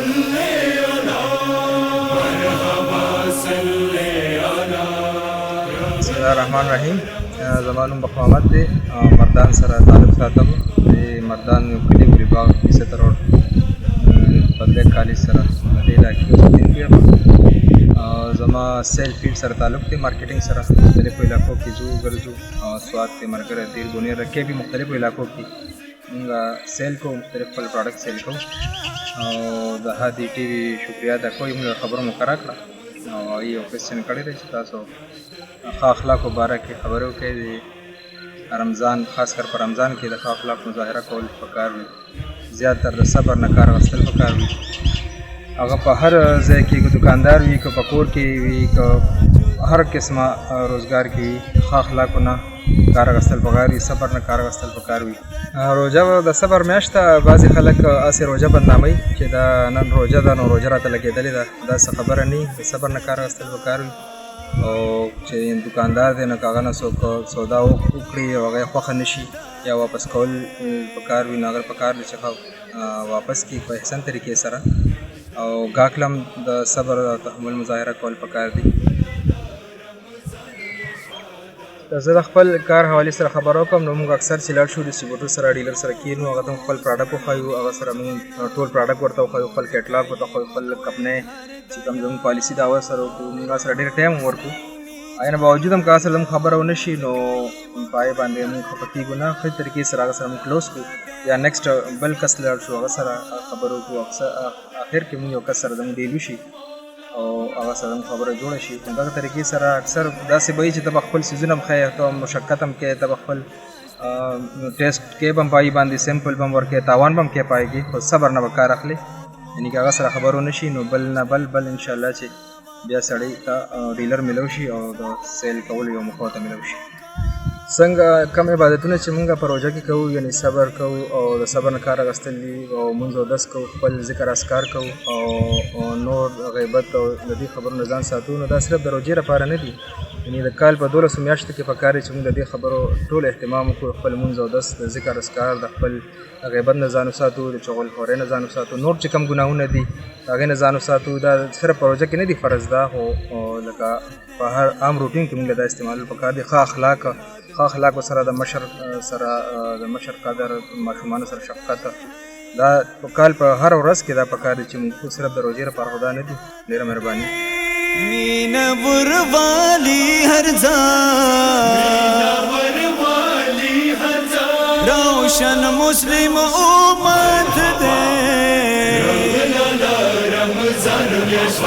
بسم الله الرحمن الرحیم. زما نوم بخوامد دی. مردان سره تعلق ساتم. د مردان یو کلي ګوري باغ کیسه تر بدله کالي سره د دې علاقې اوسېدونکی یم. زما سیل فیډ سره تعلق دی، مارکیټینګ سره مختلفو علاقو کې ځو ګرځو. سواد کې مرګره دیر ګونې رکې به مختلفو علاقو کې موږ سیل کوو، مختلف خپل پروډکټ سیل کوو. او د هادي ټي وي شکریا ادا کوو، موږ خبرو مقرره کړه او یو کوېسچن کړی دی چې تاسو ښه اخلاقو باره کې خبرې وکړئ. د رمضان خاص کر په رمضان کې د ښه اخلاق مظاهره کول پکار وي، زیاتر د صبر نه کار اخیستل پکار وي. هغه په هر ځای کې که دکاندار وي، که په کور کې وي، که هر قسمه روزګار کې وي، ښه اخلاقو نه کار اخیستل پکار وي، صبر نه کار اخیستل پکار وي. روژه د صبر میاشت ده. بعضې خلک هسې روژه بدناموي چې دا نن روژه ده نو روژه راته لګېدلې ده. داسې خبره نه وي، د صبر نه کار اخیستل پکار وي. او چې دکاندار دی نو که هغه نه څوک سودا وکړي او هغه یې خوښه نه شي یا واپس کول پکار وي، نو هغه پکار دی چې واپس کړي په احسن طریقې سره. او ګاهک له هم د صبر او تحمل مظاهره کول پکار دي. زه د خپل کار حوالې سره خبره وکړم نو موږ اکثر چې لاړ شو ډسټریبیوټر سره، ډیلر سره کښېنو، هغه ته خپل پروډکټ وښایو، هغه سره موږ ټول پروډکټ ورته وښایو، خپل کیټلاګ ورته وښایو، خپل کمپنۍ چې کوم زموږ پالیسي ده هغه سره وکړو. موږ هغه سره ډېر ټایم هم ورکړو. نه باوجود هم که هغه سره زموږ خبره ونه شي نو په هغې باندې موږ خفه کېږو نه، ښه طریقې سره هغه سره موږ کلوز کړو یا نیکسټ بل کس لاړ شو هغه سره خبرې وکړو. اخر کې موږ یو کس سره زموږ ډیل وشي او هغه سره هم خبره جوړه شي. په دغه طریقې سره اکثر داسې به وي چې ته به خپل څیزونه هم ښیې، ته مشقت هم کوې، ته به خپل ټیسټ کې به هم په هغې باندې سیمپل به هم ورکوې، تاوان به هم کوې په هغې کې، خو صبر نه به کار اخلې. یعنې که هغه سره خبرو نه شي نو بل نه بل انشاءالله چې بیا سړی ته ډیلر میلو شي او د سیل کولو یو موقع ته میلو شي. څنګه کم عبادتونه چې موږ په روژه کې کوو، یعنې صبر کوو او د صبر نه کار اخیستل دي او مونځ اودس کوو، خپل ذکر اذکار کوو او نور غیبت او د دې خبرو نه ځان ساتو، نو دا صرف د روژې لپاره نه دي. یعنې د کال په 12 میاشتو کې پکار دی چې موږ د دې خبرو ټول اهتمام وکړو، خپل مونځ اودس، د ذکر اذکار، د خپل غیبت نه ځان وساتو، د چغلخورۍ نه ځان وساتو، نور چې کوم ګناهونه دي د هغې نه ځان وساتو. دا صرف په روژه کې نه دي فرض ده، خو لکه په هر عام روټین کې موږ دا استعمالول پکار دي. ښه اخلاقو سره د مشر قدر، ماشومانو سره شفقت، دا په کال په هر ورځ کې دا پکار دي چې موږ صرف د روژې لپاره خو دا نه دي. ډېره مهرباني. مینه وروالی هر ځای روشن مسلم امت دے رمضان میاشت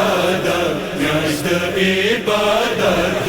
د عبادت